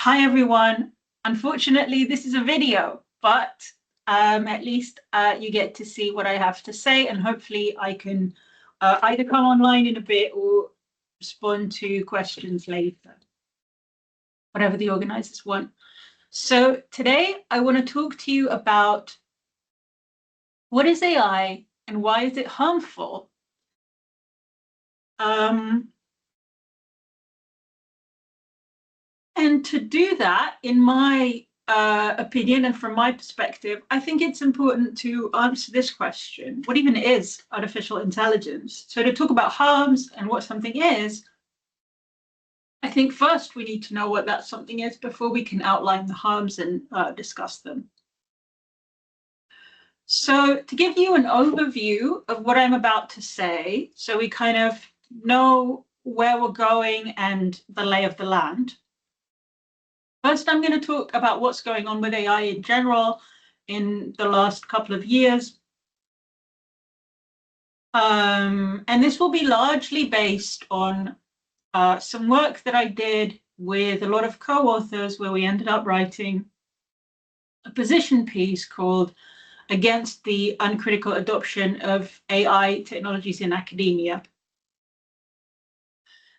Hi everyone. Unfortunately, this is a video, but at least you get to see what I have to say, and hopefully I can either come online in a bit or respond to questions later, whatever the organizers want. So today I want to talk to you about what is AI and why is it harmful? And to do that, in my opinion and from my perspective, I think it's important to answer this question. What even is artificial intelligence? So to talk about harms and what something is, I think first we need to know what that something is before we can outline the harms and discuss them. So to give you an overview of what I'm about to say, so we kind of know where we're going and the lay of the land. First, I'm going to talk about what's going on with AI in general in the last couple of years. And this will be largely based on some work that I did with a lot of co-authors where we ended up writing a position piece called Against the Uncritical Adoption of AI Technologies in Academia.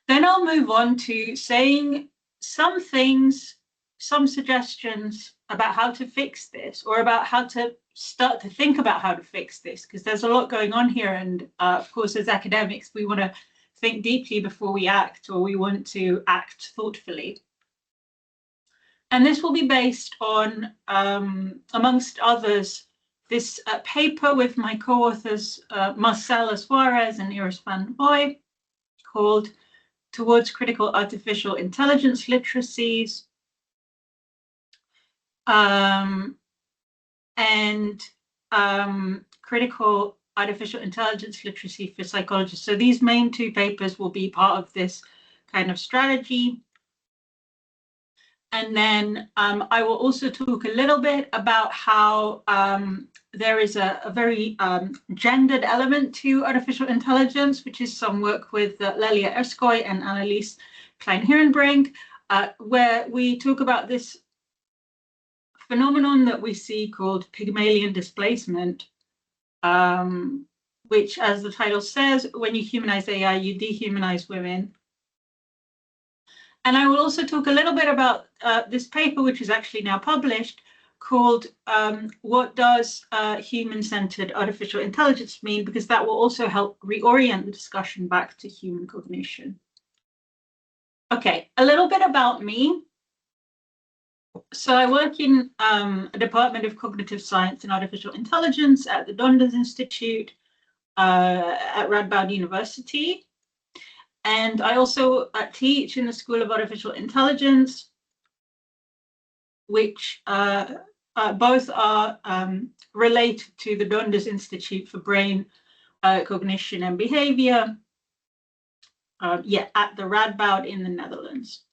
Then I'll move on to saying some things, some suggestions about how to fix this, or about how to start to think about how to fix this, because there's a lot going on here. And of course, as academics, we want to think deeply before we act, or we want to act thoughtfully. And this will be based on, amongst others, this paper with my co-authors, Marcela Suarez and Iris van Hooy, called Towards Critical Artificial Intelligence Literacies, and Critical Artificial Intelligence Literacy for Psychologists. So these main two papers will be part of this kind of strategy. And then I will also talk a little bit about how there is a very gendered element to artificial intelligence, which is some work with Lelia Erskoy and Annelies Klein-Herenbrink, where we talk about this phenomenon that we see called Pygmalion displacement, which, as the title says, when you humanize AI, you dehumanize women. And I will also talk a little bit about this paper, which is actually now published, called What Does Human-Centered Artificial Intelligence Mean? Because that will also help reorient the discussion back to human cognition. Okay, a little bit about me. So I work in a Department of Cognitive Science and Artificial Intelligence at the Dundas Institute at Radboud University. And I also teach in the School of Artificial Intelligence, which both are related to the Dundas Institute for Brain, Cognition and Behavior, at the Radboud in the Netherlands.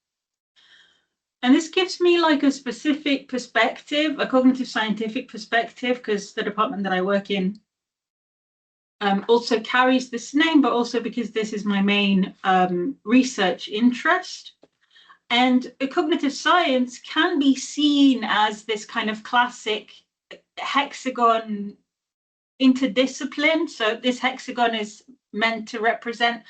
And this gives me like a specific perspective, a cognitive scientific perspective, because the department that I work in also carries this name, but also because this is my main research interest. And cognitive science can be seen as this kind of classic hexagon interdiscipline. So this hexagon is meant to represent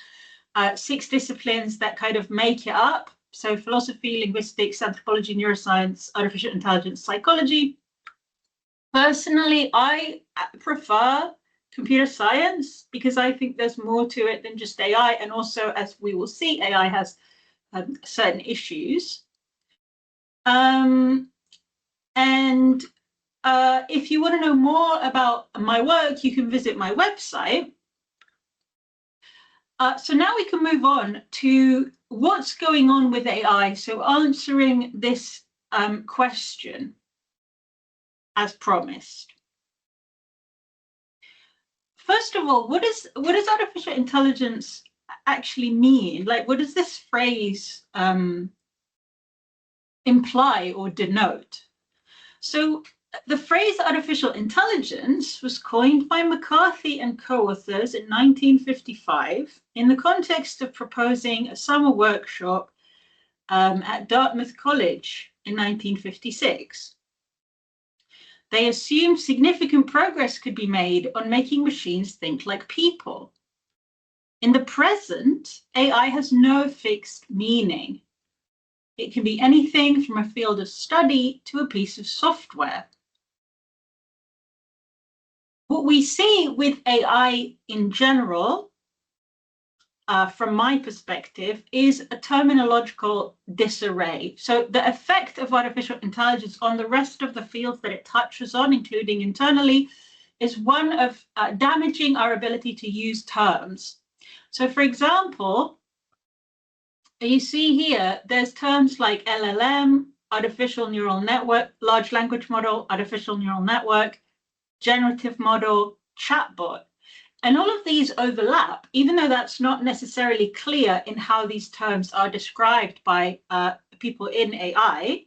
6 disciplines that kind of make it up. So philosophy, linguistics, anthropology, neuroscience, artificial intelligence, psychology. Personally, I prefer computer science because I think there's more to it than just AI. And also, as we will see, AI has certain issues. If you want to know more about my work, you can visit my website. So now we can move on to what's going on with AI. So answering this question as promised. First of all, what does artificial intelligence actually mean? Like, what does this phrase imply or denote? So the phrase artificial intelligence was coined by McCarthy and co-authors in 1955 in the context of proposing a summer workshop at Dartmouth College in 1956. They assumed significant progress could be made on making machines think like people. In the present, AI has no fixed meaning. It can be anything from a field of study to a piece of software. What we see with AI in general, from my perspective, is a terminological disarray. So the effect of artificial intelligence on the rest of the fields that it touches on, including internally, is one of damaging our ability to use terms. So for example, you see here, there's terms like LLM, artificial neural network, large language model, artificial neural network, generative model, chatbot. And all of these overlap, even though that's not necessarily clear in how these terms are described by people in AI.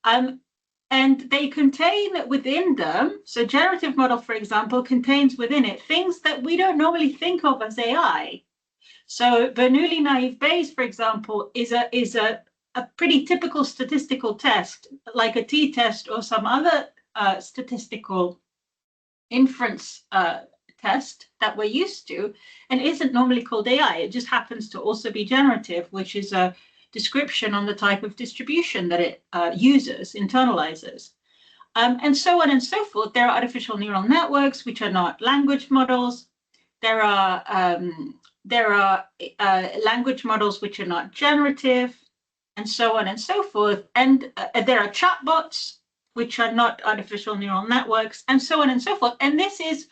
And they contain within them, so generative model, for example, contains within it things that we don't normally think of as AI. So Bernoulli naive Bayes, for example, is a pretty typical statistical test, like a t-test or some other statistical inference test that we're used to, and isn't normally called AI. It just happens to also be generative, which is a description on the type of distribution that it uses, internalizes. And so on and so forth. There are artificial neural networks, which are not language models. There are language models which are not generative, and so on and so forth. And there are chatbots, which are not artificial neural networks, and so on and so forth. And this is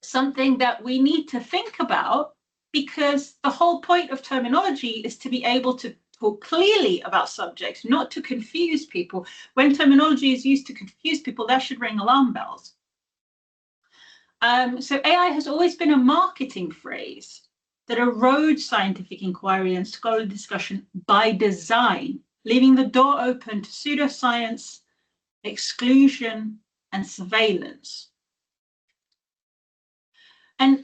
something that we need to think about, because the whole point of terminology is to be able to talk clearly about subjects, not to confuse people. When terminology is used to confuse people, that should ring alarm bells. So AI has always been a marketing phrase that erodes scientific inquiry and scholarly discussion by design, leaving the door open to pseudoscience, exclusion, and surveillance. And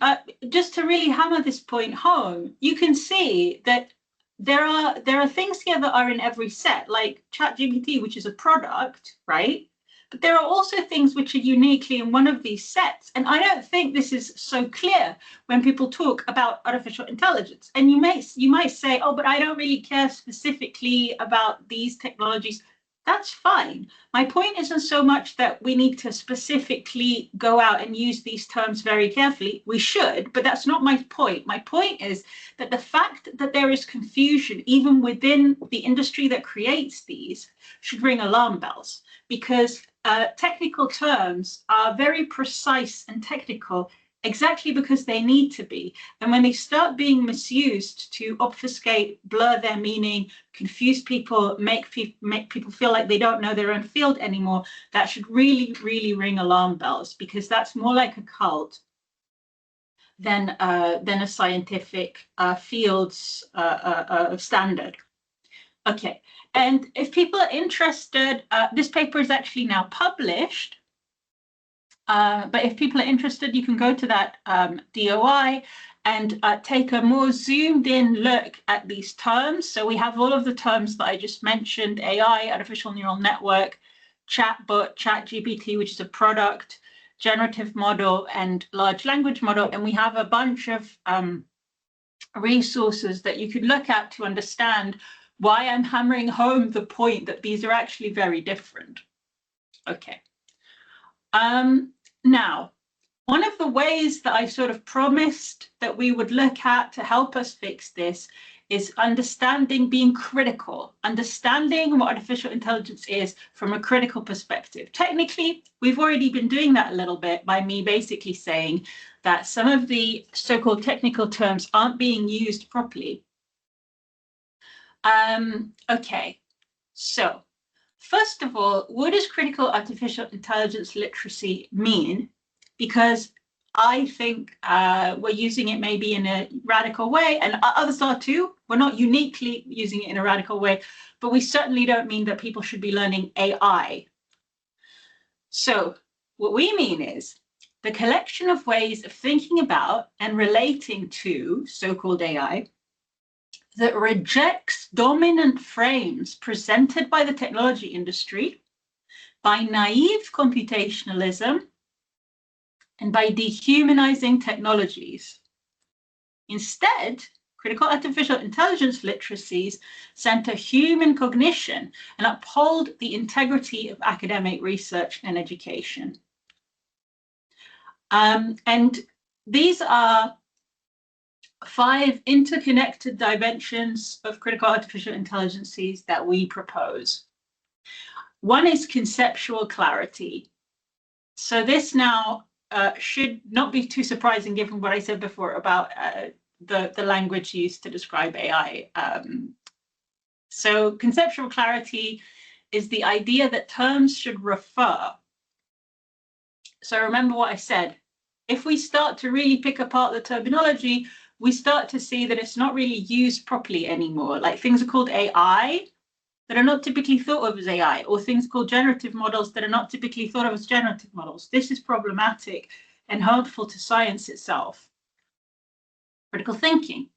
just to really hammer this point home, you can see that there are things here that are in every set, like ChatGPT, which is a product, right? But there are also things which are uniquely in one of these sets. And I don't think this is so clear when people talk about artificial intelligence. And you might say, oh, but I don't really care specifically about these technologies. That's fine. My point isn't so much that we need to specifically go out and use these terms very carefully. We should, but that's not my point. My point is that the fact that there is confusion even within the industry that creates these should ring alarm bells, because technical terms are very precise and technical exactly because they need to be. And when they start being misused to obfuscate, blur their meaning, confuse people, make people feel like they don't know their own field anymore, that should really, really ring alarm bells, because that's more like a cult than a scientific fields standard. Okay, and if people are interested, this paper is actually now published. But if people are interested, you can go to that DOI and take a more zoomed in look at these terms. So we have all of the terms that I just mentioned: AI, artificial neural network, chatbot, ChatGPT, which is a product, generative model, and large language model. And we have a bunch of resources that you could look at to understand why I'm hammering home the point that these are actually very different. Okay. Now, one of the ways that I sort of promised that we would look at to help us fix this is understanding, being critical, understanding what artificial intelligence is from a critical perspective. Technically, we've already been doing that a little bit by me basically saying that some of the so-called technical terms aren't being used properly. Okay, so first of all, what does critical artificial intelligence literacy mean? Because I think we're using it maybe in a radical way, and others are too. We're not uniquely using it in a radical way, but we certainly don't mean that people should be learning AI. So what we mean is the collection of ways of thinking about and relating to so-called AI that rejects dominant frames presented by the technology industry, by naive computationalism, and by dehumanizing technologies. Instead, critical artificial intelligence literacies center human cognition and uphold the integrity of academic research and education. And these are 5 interconnected dimensions of critical artificial intelligences that we propose. One is conceptual clarity. So this now should not be too surprising given what I said before about the language used to describe AI. So conceptual clarity is the idea that terms should refer. So remember what I said. If we start to really pick apart the terminology, we start to see that it's not really used properly anymore. Like things are called AI that are not typically thought of as AI, or things called generative models that are not typically thought of as generative models. This is problematic and harmful to science itself. Critical thinking.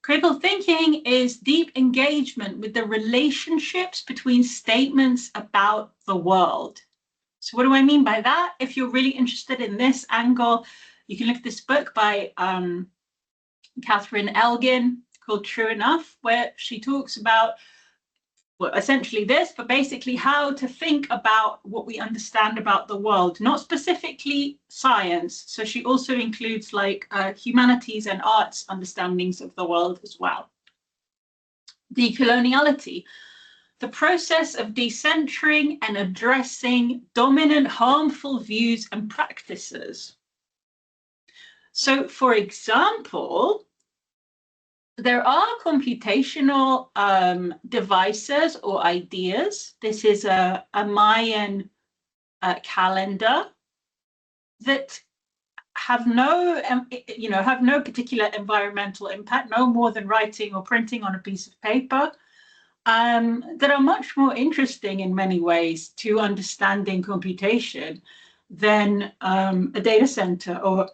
Critical thinking is deep engagement with the relationships between statements about the world. So what do I mean by that? If you're really interested in this angle, you can look at this book by Catherine Elgin called True Enough, where she talks about, well, essentially this, but basically how to think about what we understand about the world, not specifically science. So she also includes like humanities and arts understandings of the world as well. Decoloniality, the process of decentering and addressing dominant harmful views and practices. So, for example, there are computational devices or ideas. This is a Mayan calendar that have no, have no particular environmental impact, no more than writing or printing on a piece of paper, that are much more interesting in many ways to understanding computation than a data center or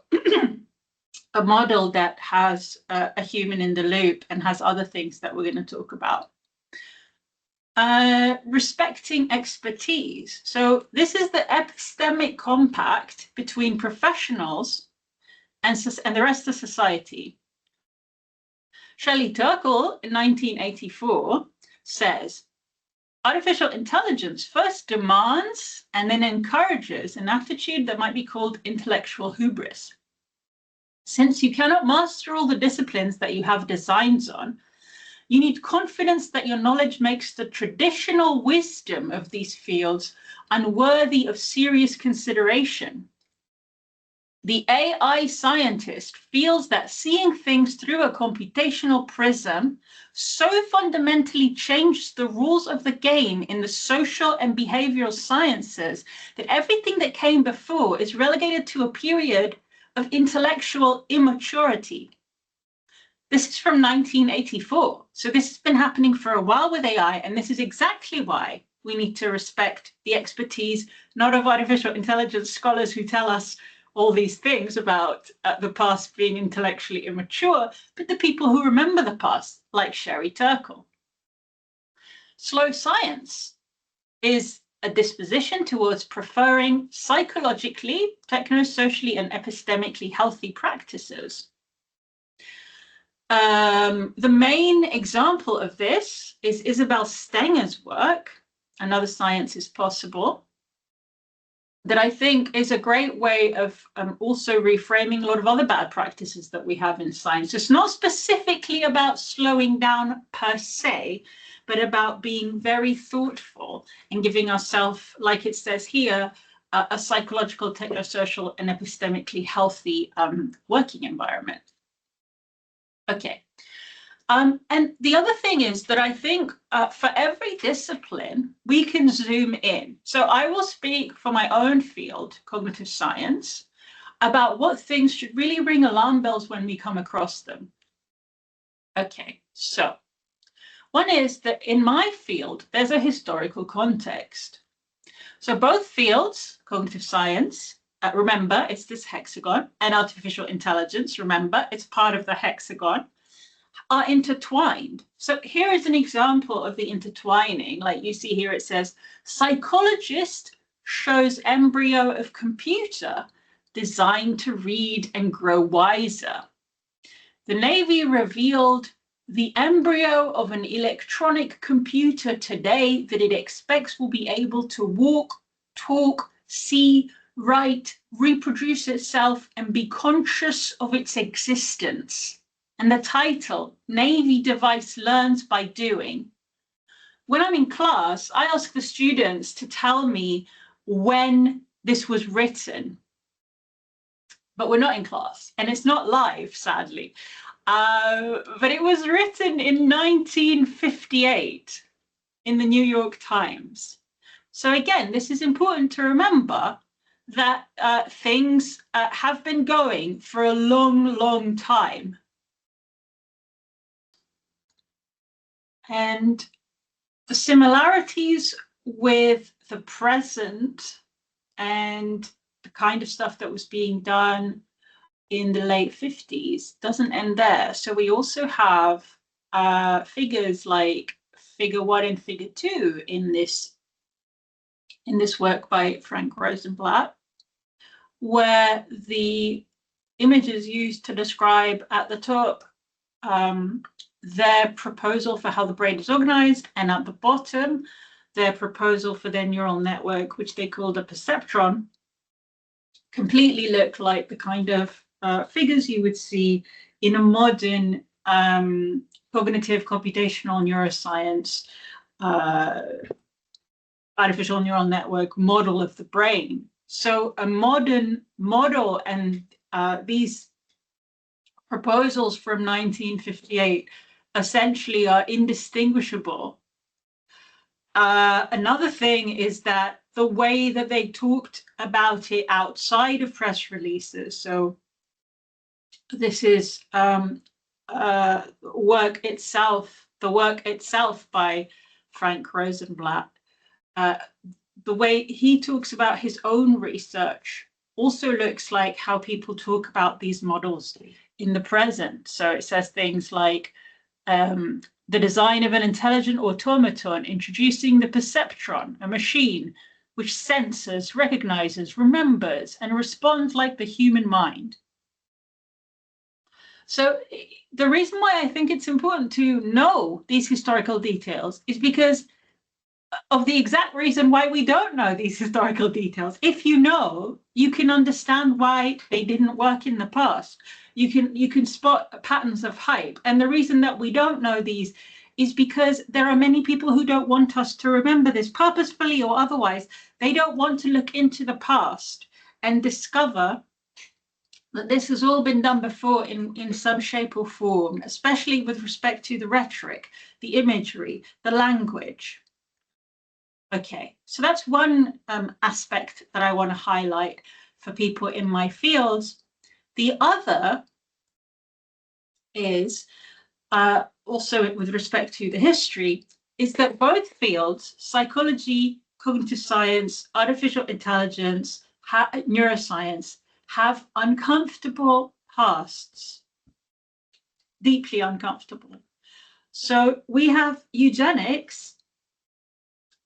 a model that has a human in the loop and has other things that we're going to talk about. Respecting expertise. So this is the epistemic compact between professionals and the rest of society. Shelley Turkle in 1984 says, artificial intelligence first demands and then encourages an attitude that might be called intellectual hubris. Since you cannot master all the disciplines that you have designs on, you need confidence that your knowledge makes the traditional wisdom of these fields unworthy of serious consideration. The AI scientist feels that seeing things through a computational prism so fundamentally changes the rules of the game in the social and behavioral sciences that everything that came before is relegated to a period of intellectual immaturity. This is from 1984. So this has been happening for a while with AI, and this is exactly why we need to respect the expertise, not of artificial intelligence scholars who tell us all these things about the past being intellectually immature, but the people who remember the past, like Shelley Turkle. Slow science is a disposition towards preferring psychologically, techno-socially, and epistemically healthy practices. The main example of this is Isabel Stenger's work, Another Science is Possible, that I think is a great way of also reframing a lot of other bad practices that we have in science. It's not specifically about slowing down per se, but about being very thoughtful and giving ourselves, like it says here, a psychological, technosocial, and epistemically healthy working environment. Okay. And the other thing is that I think for every discipline, we can zoom in. So I will speak for my own field, cognitive science, about what things should really ring alarm bells when we come across them. Okay, so one is that in my field, there's a historical context. So both fields, cognitive science, remember, it's this hexagon, and artificial intelligence, remember, it's part of the hexagon, are intertwined. So here is an example of the intertwining. Like you see here, it says, psychologist shows embryo of computer designed to read and grow wiser. The Navy revealed the embryo of an electronic computer today that it expects will be able to walk, talk, see, write, reproduce itself, and be conscious of its existence. And the title, Navy Device Learns by Doing. When I'm in class, I ask the students to tell me when this was written. But we're not in class, and it's not live, sadly. But it was written in 1958 in the New York Times. So again, this is important to remember that things have been going for a long, long time. And the similarities with the present and the kind of stuff that was being done in the late 50s doesn't end there. So we also have figures like figure 1 and figure 2 in this work by Frank Rosenblatt, where the images used to describe at the top their proposal for how the brain is organized, and at the bottom, their proposal for their neural network, which they called a perceptron, completely look like the kind of figures you would see in a modern cognitive computational neuroscience artificial neural network model of the brain. So a modern model, and these proposals from 1958 essentially are indistinguishable. Another thing is that the way that they talked about it outside of press releases, so this is the work itself by Frank Rosenblatt, the way he talks about his own research also looks like how people talk about these models in the present. So it says things like the design of an intelligent automaton introducing the perceptron, a machine which senses, recognizes, remembers, and responds like the human mind. So the reason why I think it's important to know these historical details is because of the exact reason why we don't know these historical details. If you know, you can understand why they didn't work in the past. You can spot patterns of hype. And the reason that we don't know these is because there are many people who don't want us to remember this purposefully or otherwise. They don't want to look into the past and discover that this has all been done before in some shape or form, especially with respect to the rhetoric, the imagery, the language. Okay, so that's one aspect that I want to highlight for people in my fields. The other is also with respect to the history, is that both fields, psychology, cognitive science, artificial intelligence, neuroscience, have uncomfortable pasts, deeply uncomfortable. So we have eugenics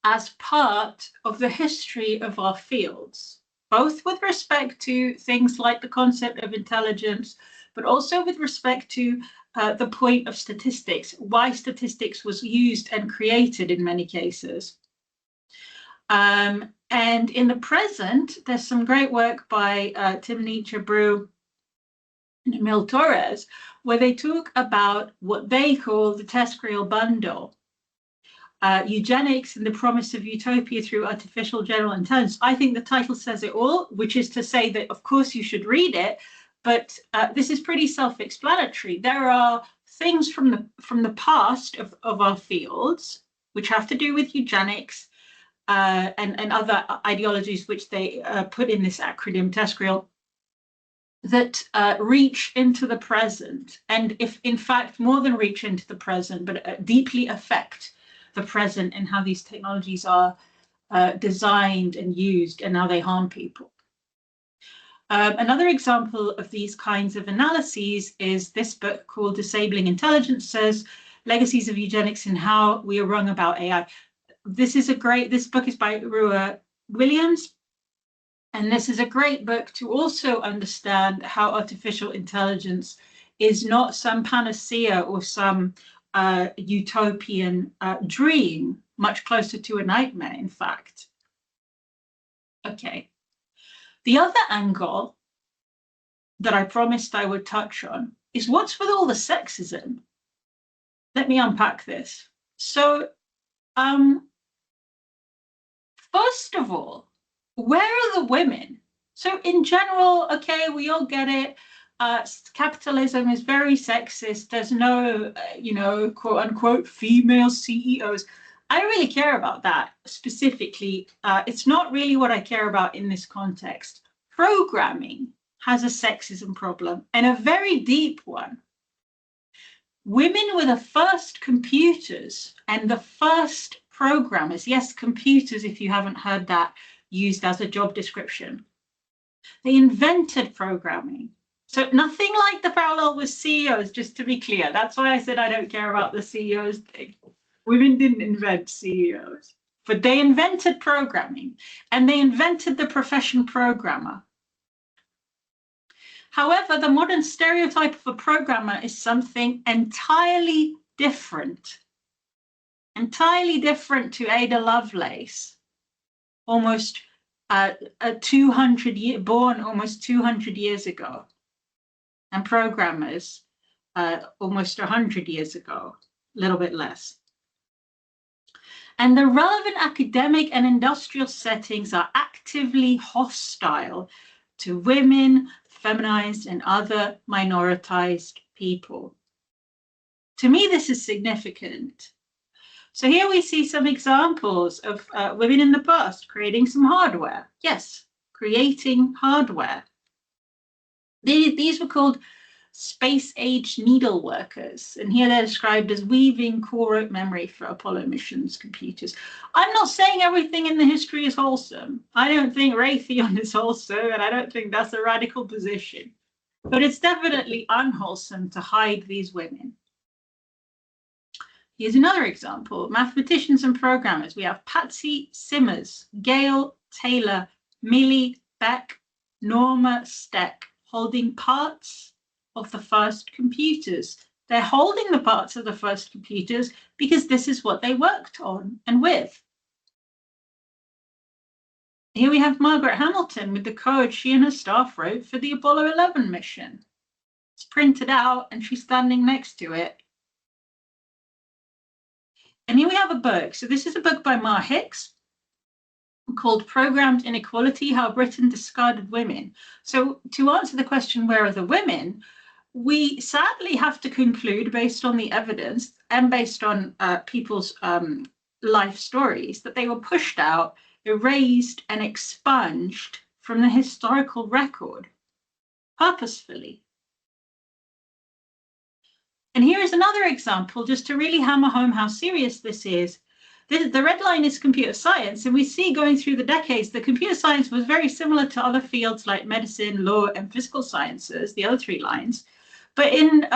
as part of the history of our fields, both with respect to things like the concept of intelligence, but also with respect to the point of statistics, why statistics was used and created in many cases. And in the present, there's some great work by Tim Nietzsche-Brew and Emil Torres, where they talk about what they call the TESCREAL bundle. Eugenics and the promise of utopia through artificial general intelligence. I think the title says it all, which is to say that, of course, you should read it, but this is pretty self-explanatory. There are things from the past of our fields, which have to do with eugenics and other ideologies which they put in this acronym TESCREAL, that reach into the present, and if in fact more than reach into the present, but deeply affect the present and how these technologies are designed and used and how they harm people. Another example of these kinds of analyses is this book called Disabling Intelligences, Legacies of Eugenics and How We Are Wrong About AI. This book is by Rua Williams, and this is a great book to also understand how artificial intelligence is not some panacea or some utopian dream, much closer to a nightmare, in fact. Okay. The other angle that I promised I would touch on is what's with all the sexism? Let me unpack this. So, first of all, where are the women? So in general, okay, we all get it. Capitalism is very sexist. There's no, quote unquote, female CEOs. I don't really care about that specifically. It's not really what I care about in this context. Programming has a sexism problem, and a very deep one. Women were the first computers and the first programmers. Yes, computers, if you haven't heard that used as a job description. They invented programming. So nothing like the parallel with CEOs, just to be clear. That's why I said I don't care about the CEOs thing. Women didn't invent CEOs, but they invented programming, and they invented the profession programmer. However, the modern stereotype of a programmer is something entirely different to Ada Lovelace, almost born almost 200 years ago, and programmers almost 100 years ago, a little bit less. And the relevant academic and industrial settings are actively hostile to women, feminized, and other minoritized people. To me, this is significant. So here we see some examples of women in the past creating some hardware. Yes, creating hardware. These were called space-age needle workers, and here they're described as weaving core rope memory for Apollo missions computers. I'm not saying everything in the history is wholesome. I don't think Raytheon is wholesome, and I don't think that's a radical position. But it's definitely unwholesome to hide these women. Here's another example. Mathematicians and programmers. We have Patsy Simmers, Gail Taylor, Millie Beck, Norma Steck, holding parts of the first computers. They're holding the parts of the first computers because this is what they worked on and with. Here we have Margaret Hamilton with the code she and her staff wrote for the Apollo 11 mission. It's printed out and she's standing next to it. And here we have a book. So this is a book by Ma Hicks called Programmed Inequality, How Britain Discarded Women. So to answer the question, where are the women? We sadly have to conclude, based on the evidence and based on people's life stories, that they were pushed out, erased, and expunged from the historical record purposefully. And here is another example, just to really hammer home how serious this is. The red line is computer science, and we see going through the decades that computer science was very similar to other fields like medicine, law, and physical sciences, the other three lines. But in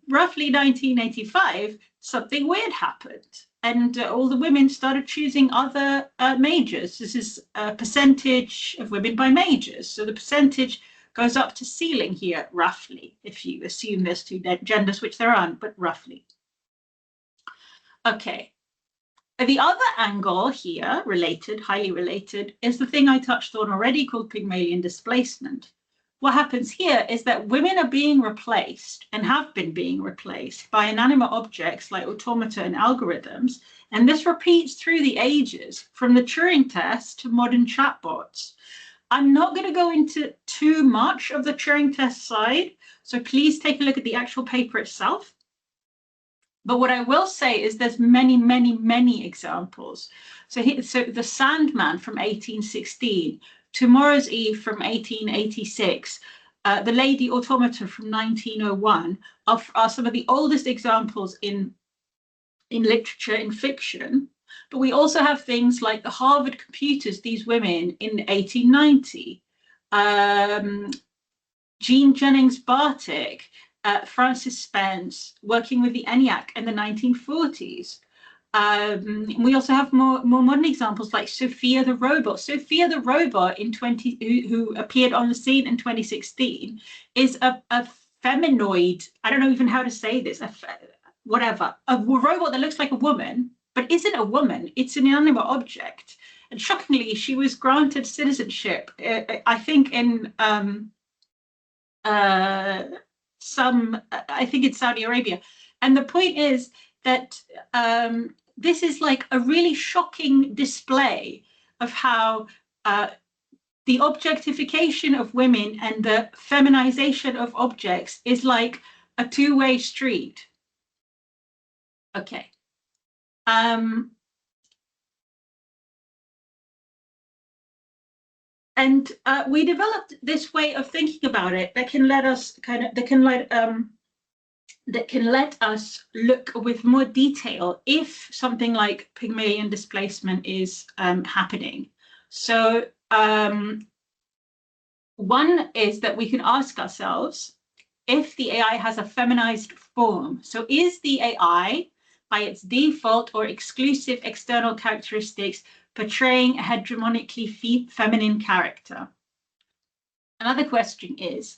roughly 1985, something weird happened, and all the women started choosing other majors. This is a percentage of women by majors. So the percentage goes up to ceiling here, roughly, if you assume there's two genders, which there aren't, but roughly. Okay. The other angle here, highly related, is the thing I touched on already called Pygmalion displacement. What happens here is that women are being replaced and have been being replaced by inanimate objects like automata and algorithms. And this repeats through the ages, from the Turing test to modern chatbots. I'm not going to go into too much of the Turing test side, so please take a look at the actual paper itself. But what I will say is there's many, many, many examples. So the Sandman from 1816, Tomorrow's Eve from 1886, the Lady Automata from 1901 are some of the oldest examples in literature, in fiction. But we also have things like the Harvard computers, these women in 1890. Jean Jennings-Bartik, Francis Spence, working with the ENIAC in the 1940s. We also have more modern examples like Sophia the robot. Sophia the robot who appeared on the scene in 2016 is a feminoid. I don't know even how to say this. A robot that looks like a woman, but isn't a woman. It's an inanimate object. And shockingly, she was granted citizenship. I think in I think it's Saudi Arabia. And the point is that this is like a really shocking display of how the objectification of women and the feminization of objects is like a two-way street. Okay. And we developed this way of thinking about it that can let us look with more detail if something like Pygmalion displacement is happening. So one is that we can ask ourselves if the AI has a feminized form. So is the AI, by its default or exclusive external characteristics, portraying a hegemonically feminine character? Another question is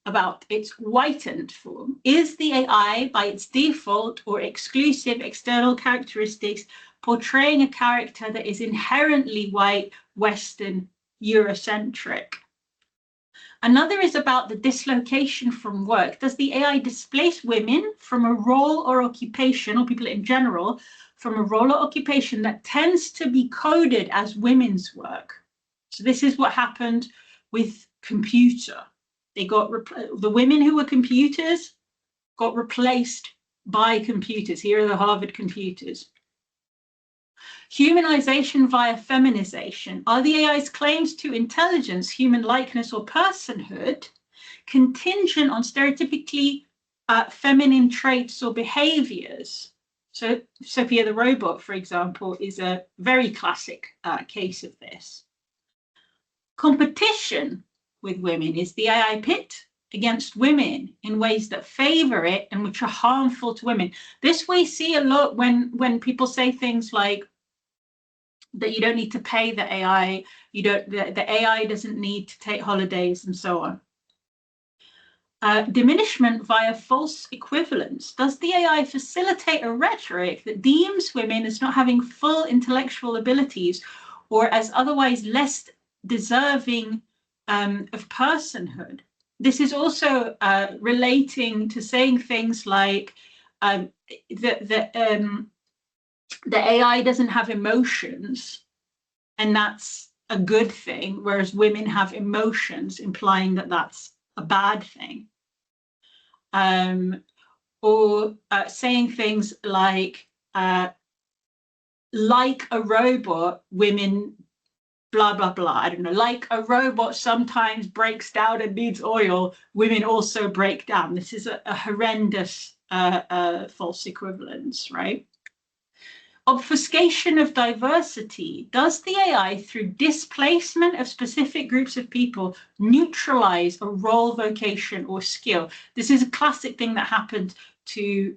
about its whitened form. Is the AI, by its default or exclusive external characteristics, portraying a character that is inherently white, Western, Eurocentric? Another is about the dislocation from work. Does the AI displace women from a role or occupation, or people in general, from a role or occupation that tends to be coded as women's work? So this is what happened with computer. They got the women who were computers got replaced by computers. Here are the Harvard computers. Humanization via feminization. Are the AI's claims to intelligence, human likeness, or personhood contingent on stereotypically feminine traits or behaviors? So Sophia the robot, for example, is a very classic case of this. Competition with women. Is the AI pit against women in ways that favor it and which are harmful to women? This we see a lot when people say things like that you don't need to pay the AI, the AI doesn't need to take holidays and so on. Diminishment via false equivalence. Does the AI facilitate a rhetoric that deems women as not having full intellectual abilities or as otherwise less deserving of personhood? This is also relating to saying things like the AI doesn't have emotions, and that's a good thing, whereas women have emotions, implying that that's a bad thing. Or saying things like a robot, women blah, blah, blah. I don't know, like a robot sometimes breaks down and needs oil, women also break down. This is a horrendous false equivalence, right? Obfuscation of diversity. Does the AI, through displacement of specific groups of people, neutralize a role, vocation, or skill? This is a classic thing that happened to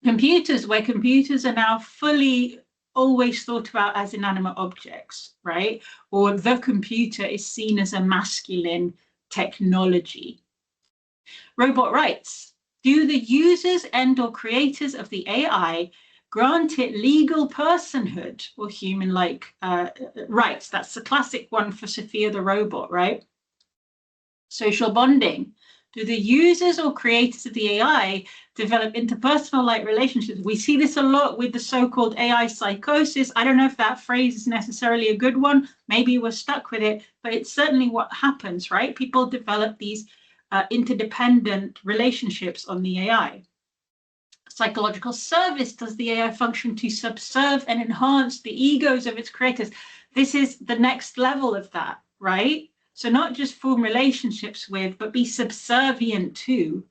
computers, where computers are now fully always thought about as inanimate objects, right? Or the computer is seen as a masculine technology. Robot rights. Do the users and or creators of the AI grant it legal personhood or human-like rights? That's the classic one for Sophia the robot, right? Social bonding. Do the users or creators of the AI develop interpersonal-like relationships? We see this a lot with the so-called AI psychosis. I don't know if that phrase is necessarily a good one. Maybe we're stuck with it, but it's certainly what happens, right? People develop these interdependent relationships on the AI. Psychological service. Does the AI function to subserve and enhance the egos of its creators? This is the next level of that, right? So not just form relationships with, but be subservient to.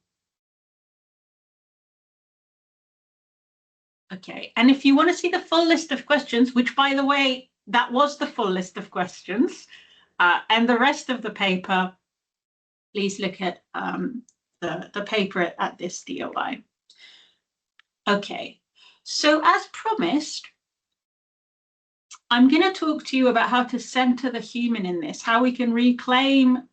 Okay, and if you want to see the full list of questions, which by the way, that was the full list of questions, and the rest of the paper please look at the paper at this DOI. Okay, so as promised, I'm going to talk to you about how to center the human in this, how we can reclaim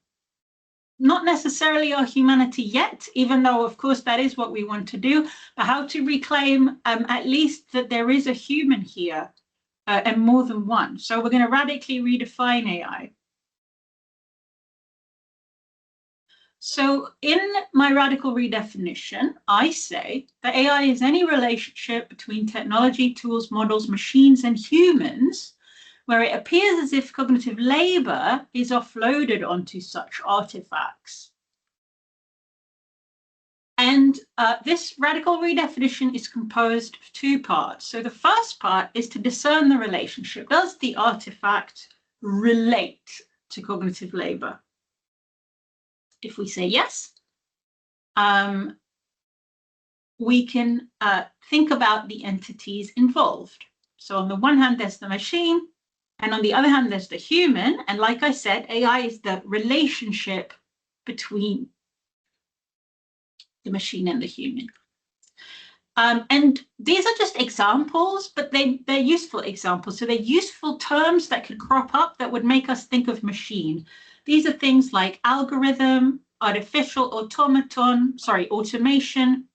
not necessarily our humanity yet, even though, of course, that is what we want to do, but how to reclaim at least that there is a human here and more than one. So we're going to radically redefine AI. So in my radical redefinition, I say that AI is any relationship between technology, tools, models, machines, and humans, where it appears as if cognitive labor is offloaded onto such artifacts. And this radical redefinition is composed of two parts. So the first part is to discern the relationship. Does the artifact relate to cognitive labor? If we say yes, we can think about the entities involved. So on the one hand, there's the machine, and on the other hand, there's the human. And like I said, AI is the relationship between the machine and the human. And these are just examples, but they're useful examples. So they're useful terms that could crop up that would make us think of machine. These are things like algorithm, artificial automation,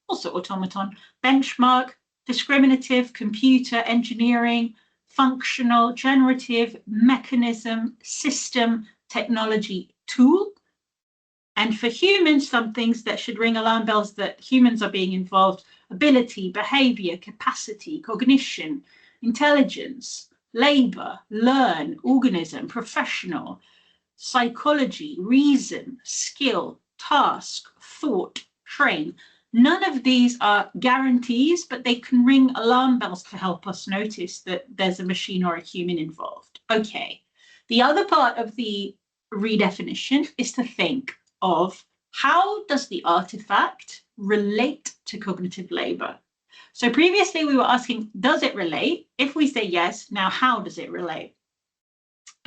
also automaton, benchmark, discriminative, computer, engineering, functional, generative, mechanism, system, technology, tool. And for humans, some things that should ring alarm bells that humans are being involved: ability, behavior, capacity, cognition, intelligence, labor, learn, organism, professional, psychology, reason, skill, task, thought, train. None of these are guarantees, but they can ring alarm bells to help us notice that there's a machine or a human involved. Okay, the other part of the redefinition is to think of how does the artifact relate to cognitive labor? So previously we were asking, does it relate? If we say yes, now how does it relate?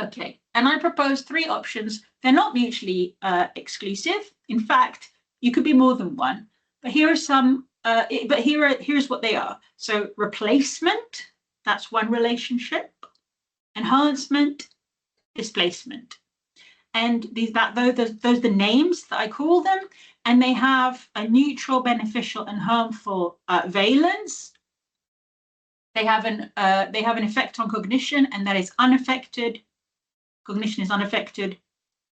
Okay, and I propose three options. They're not mutually exclusive. In fact, you could be more than one, but here are some, here's what they are. So replacement, that's one relationship. Enhancement, displacement. And those are the names that I call them, and they have a neutral, beneficial, and harmful valence. They have an effect on cognition, and that is unaffected. Cognition is unaffected.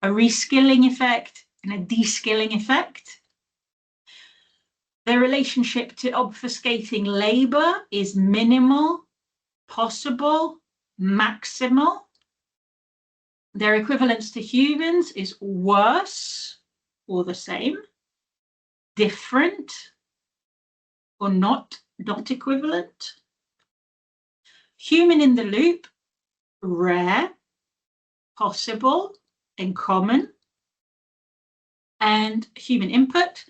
A reskilling effect and a de-skilling effect. The relationship to obfuscating labor is minimal, possible, maximal. Their equivalence to humans is worse or the same, different or not equivalent. Human in the loop, rare, possible, and common. And human input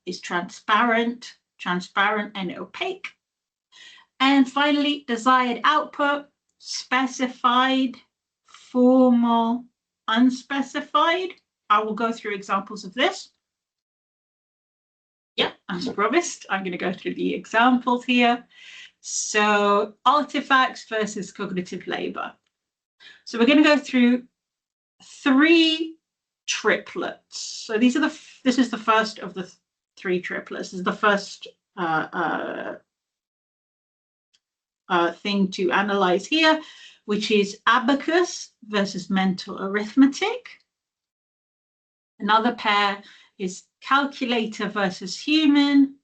is transparent and opaque. And finally, desired output, specified, formal, unspecified. I will go through examples of this. Yeah, as promised, I'm going to go through the examples here. So artifacts versus cognitive labor. So we're going to go through three triplets. So this is the first of the three triplets. This is the first thing to analyze here, which is abacus versus mental arithmetic. Another pair is calculator versus human.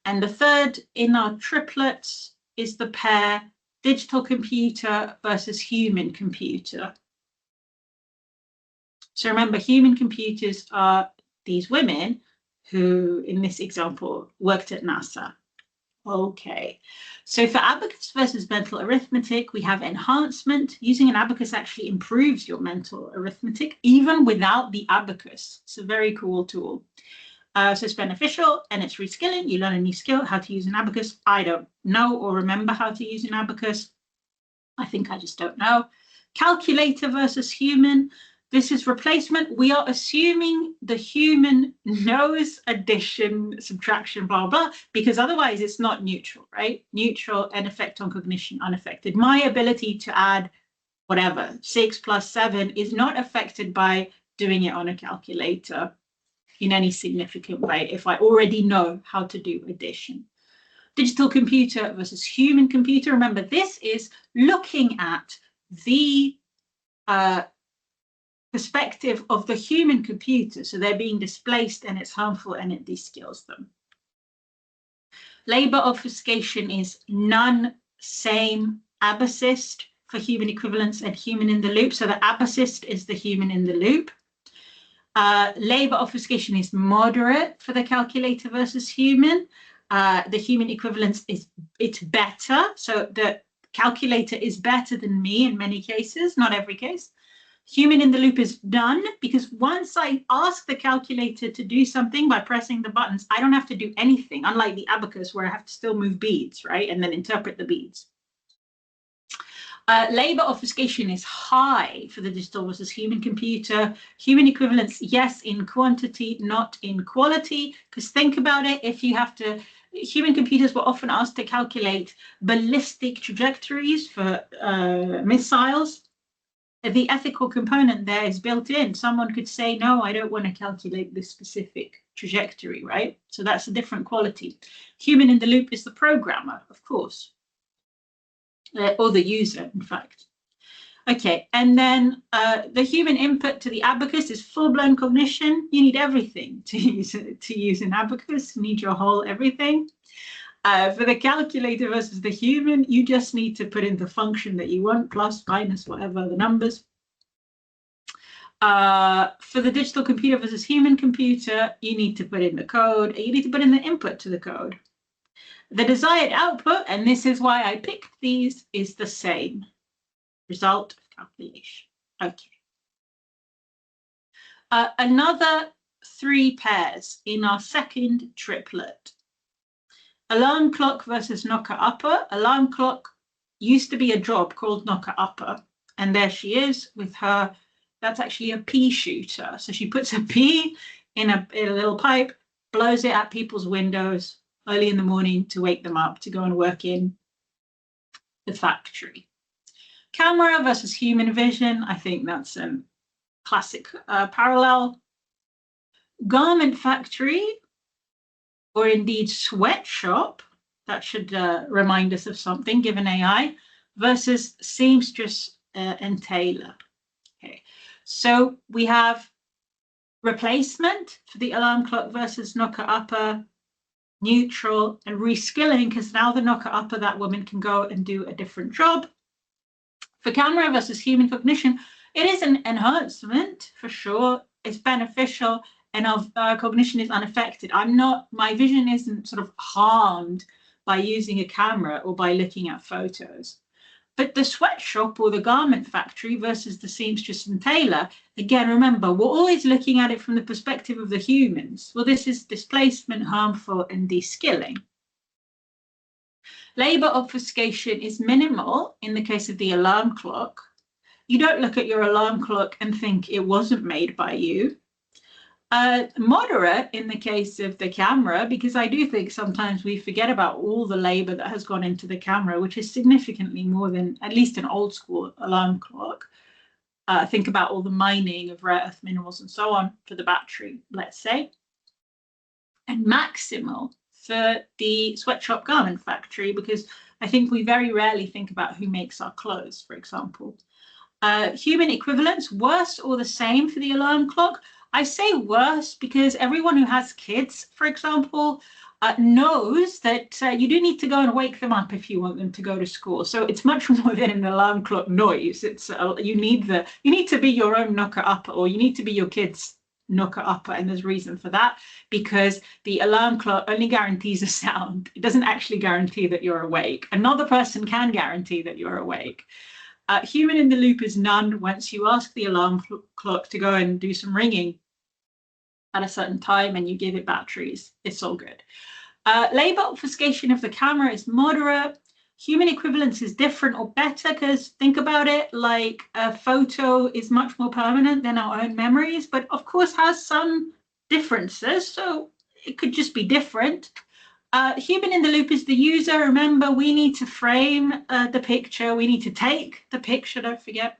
And the third in our triplets is the pair digital computer versus human computer. So remember, human computers are these women who, in this example, worked at NASA. Okay, so for abacus versus mental arithmetic, we have enhancement. Using an abacus actually improves your mental arithmetic, even without the abacus. It's a very cool tool. So it's beneficial and it's reskilling. You learn a new skill, how to use an abacus. I don't know or remember how to use an abacus. I think I just don't know. Calculator versus human. This is replacement. We are assuming the human knows addition, subtraction, blah, blah, because otherwise it's not neutral, right? Neutral and effect on cognition unaffected. My ability to add whatever, 6 plus 7 is not affected by doing it on a calculator in any significant way if I already know how to do addition. Digital computer versus human computer. Remember, this is looking at the perspective of the human computer. So they're being displaced and it's harmful and it de-skills them. Labor obfuscation is none, same, abacist for human equivalence and human in the loop. So the abacist is the human in the loop. Labor obfuscation is moderate for the calculator versus human. The human equivalence is it's better. So the calculator is better than me in many cases, not every case. Human in the loop is none, because once I ask the calculator to do something by pressing the buttons, I don't have to do anything, unlike the abacus where I have to still move beads, right? And then interpret the beads. Labor obfuscation is high for the digital versus human computer. Human equivalence, yes, in quantity, not in quality. Because think about it, if you have to, human computers were often asked to calculate ballistic trajectories for missiles. The ethical component there is built in. Someone could say, no, I don't want to calculate this specific trajectory, right? So that's a different quality. Human in the loop is the programmer, of course, or the user, in fact. Okay, and then the human input to the abacus is full-blown cognition. You need everything to use an abacus. You need your whole everything. For the calculator versus the human, you just need to put in the function that you want, plus, minus, whatever the numbers. For the digital computer versus human computer, you need to put in the code. You need to put in the input to the code. The desired output, and this is why I picked these, is the same. Result of calculation. Okay. Another 3 pairs in our second triplet. Alarm clock versus knocker upper. Alarm clock used to be a job called knocker upper. And there she is with her, that's actually a pea shooter. So she puts a pea in a little pipe, blows it at people's windows early in the morning to wake them up to go and work in the factory. Camera versus human vision. I think that's a classic parallel. Garment factory, or indeed sweatshop, that should remind us of something given AI, versus seamstress and tailor. Okay, so we have replacement for the alarm clock versus knocker upper, neutral, and reskilling, because now the knocker upper, that woman can go and do a different job. For camera versus human cognition, it is an enhancement for sure. It's beneficial, and our cognition is unaffected. My vision isn't sort of harmed by using a camera or by looking at photos. But the sweatshop or the garment factory versus the seamstress and tailor, again, remember, we're always looking at it from the perspective of the humans. Well, this is displacement, harmful, and de-skilling. Labor obfuscation is minimal in the case of the alarm clock. You don't look at your alarm clock and think it wasn't made by you. Moderate in the case of the camera, because I do think sometimes we forget about all the labor that has gone into the camera, which is significantly more than at least an old school alarm clock. Think about all the mining of rare earth minerals and so on for the battery, let's say. And maximal for the sweatshop garment factory, because I think we very rarely think about who makes our clothes, for example. Human equivalence, worse or the same for the alarm clock. I say worse because everyone who has kids, for example, knows that you do need to go and wake them up if you want them to go to school. So it's much more than an alarm clock noise. It's you need to be your own knocker upper, or you need to be your kid's knocker upper, and there's reason for that, because the alarm clock only guarantees a sound. It doesn't actually guarantee that you're awake. Another person can guarantee that you're awake. Human in the loop is none once you ask the alarm clock to go and do some ringing at a certain time and you give it batteries. It's all good. Labor obfuscation of the camera is moderate. human equivalence is different or better because think about it, like a photo is much more permanent than our own memories, but of course has some differences. So it could just be different. Human in the loop is the user. Remember, we need to frame the picture. We need to take the picture, don't forget.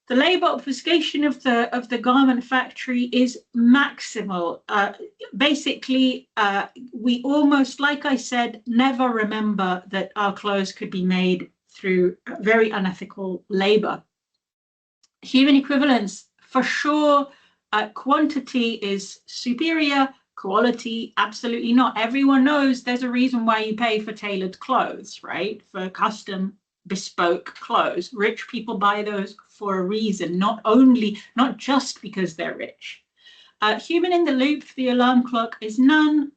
The labor obfuscation of the garment factory is maximal. Basically, we almost, like I said, never remember that our clothes could be made through very unethical labor. Human equivalence, for sure, quantity is superior. Quality, absolutely not. Everyone knows there's a reason why you pay for tailored clothes, right? For custom, bespoke clothes. Rich people buy those for a reason, not just because they're rich. Human in the loop for the alarm clock is none.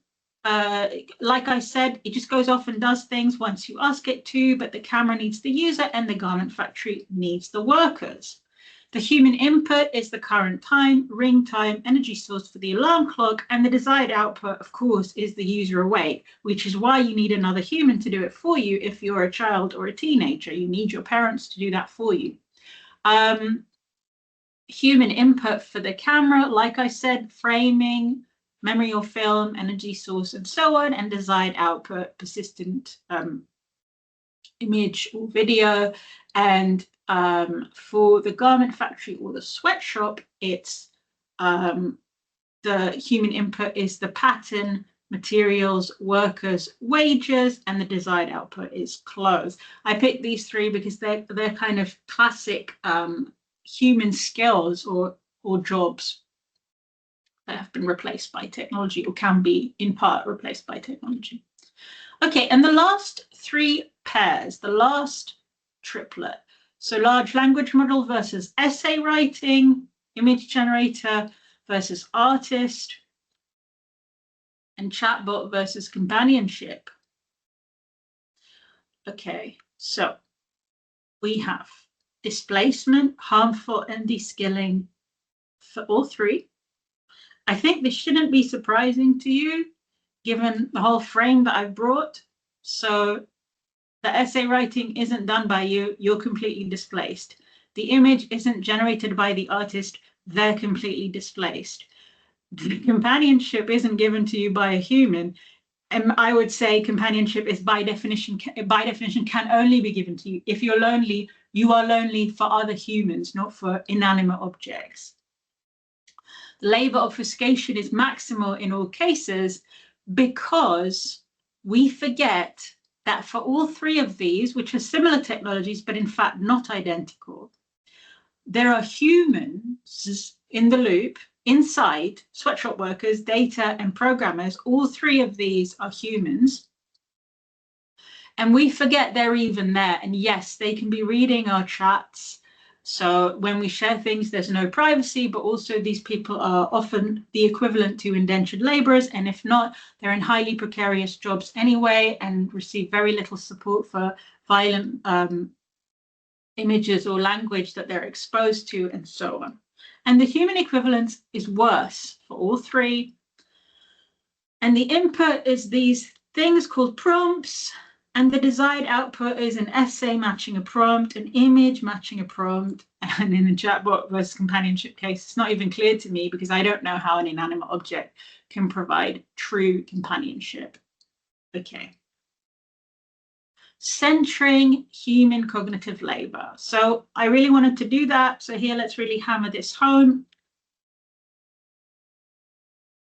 Like I said, it just goes off and does things once you ask it to, but the camera needs the user and the garment factory needs the workers. The human input is the current time, ring time, energy source for the alarm clock, and the desired output, of course, is the user awake, which is why you need another human to do it for you if you're a child or a teenager. You need your parents to do that for you. Human input for the camera, like I said, framing, memory or film, energy source, and so on, and desired output, persistent image or video. And for the garment factory or the sweatshop, it's the human input is the pattern, materials, workers, wages, and the desired output is clothes. I picked these three because they're kind of classic human skills or jobs that have been replaced by technology or can be in part replaced by technology. Okay, and the last three pairs, the last triplet. So large language model versus essay writing, image generator versus artist, and chatbot versus companionship. Okay, so we have displacement, harmful, and de-skilling for all three. I think this shouldn't be surprising to you, given the whole frame that I've brought. So the essay writing isn't done by you, you're completely displaced. The image isn't generated by the artist, they're completely displaced. The companionship isn't given to you by a human. And I would say companionship is by definition can only be given to you. If you're lonely, you are lonely for other humans, not for inanimate objects. Labor obfuscation is maximal in all cases because we forget that for all three of these, which are similar technologies, but in fact not identical, there are humans in the loop, inside sweatshop workers, data, and programmers. All three of these are humans. And we forget they're even there. And yes, they can be reading our chats. So when we share things, there's no privacy, but also these people are often the equivalent to indentured laborers. And if not, they're in highly precarious jobs anyway and receive very little support for violent images or language that they're exposed to, and so on. And the human equivalence is worse for all three. And the input is these things called prompts, and the desired output is an essay matching a prompt, an image matching a prompt, and in the chatbot versus companionship case, it's not even clear to me because I don't know how an inanimate object can provide true companionship. Okay. Centering human cognitive labor. So I really wanted to do that. So here, let's really hammer this home.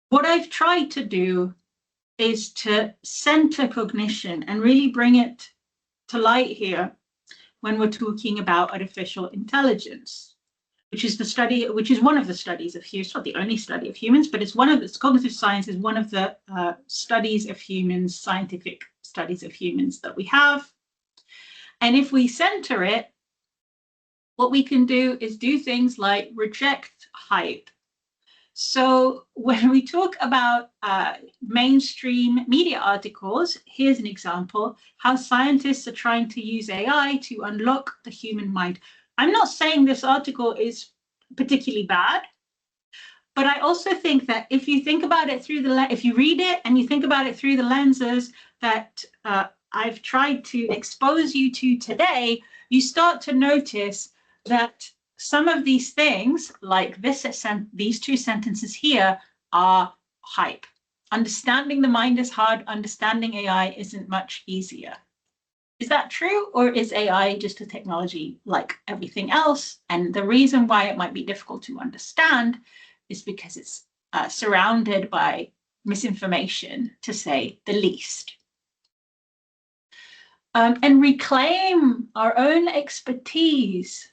What I've tried to do is to center cognition and really bring it to light here when we're talking about artificial intelligence, which is one of the studies of humans, not the only study of humans, but it's one of the cognitive science is one of the studies of humans, scientific studies of humans that we have. And if we center it, what we can do is do things like reject hype. So when we talk about mainstream media articles, here's an example, how scientists are trying to use AI to unlock the human mind. I'm not saying this article is particularly bad, but I also think that if you think about it through if you read it and you think about it through the lenses that I've tried to expose you to today, you start to notice that some of these things, like these two sentences here, are hype. Understanding the mind is hard. Understanding AI isn't much easier. Is that true, or is AI just a technology like everything else? And the reason why it might be difficult to understand is because it's surrounded by misinformation, to say the least. And reclaim our own expertise.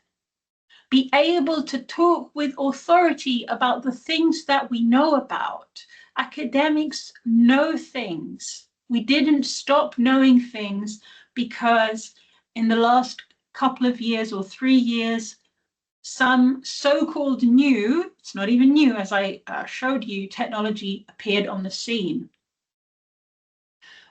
Be able to talk with authority about the things that we know about. Academics know things. We didn't stop knowing things because in the last couple of years or 3 years, some so-called new, it's not even new, as I showed you, technology appeared on the scene.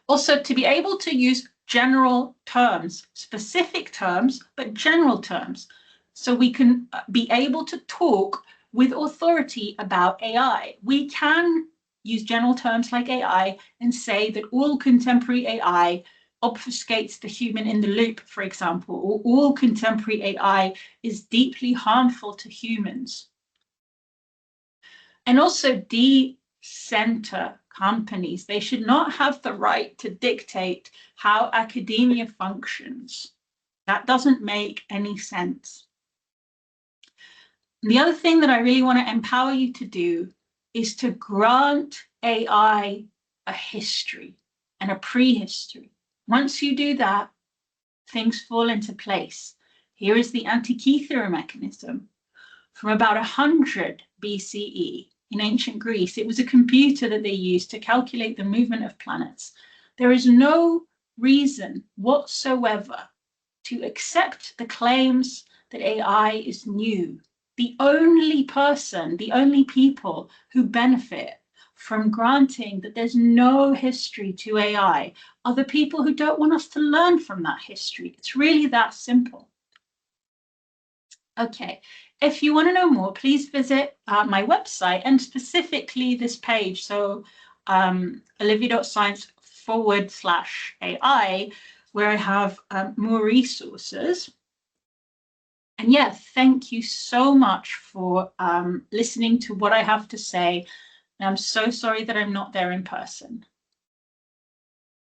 Also, to be able to use general terms, specific terms, but general terms, so we can be able to talk with authority about AI. We can use general terms like AI and say that all contemporary AI obfuscates the human in the loop, for example, or all contemporary AI is deeply harmful to humans. And also decenter companies. They should not have the right to dictate how academia functions. That doesn't make any sense. And the other thing that I really want to empower you to do is to grant AI a history and a prehistory. Once you do that, things fall into place. Here is the Antikythera mechanism. From about 100 BCE in ancient Greece, it was a computer that they used to calculate the movement of planets. There is no reason whatsoever to accept the claims that AI is new. The only people who benefit from granting that there's no history to AI are the people who don't want us to learn from that history. It's really that simple. Okay, if you want to know more, please visit my website and specifically this page. So olivia.science/AI, where I have more resources. And yeah, thank you so much for listening to what I have to say. And I'm so sorry that I'm not there in person.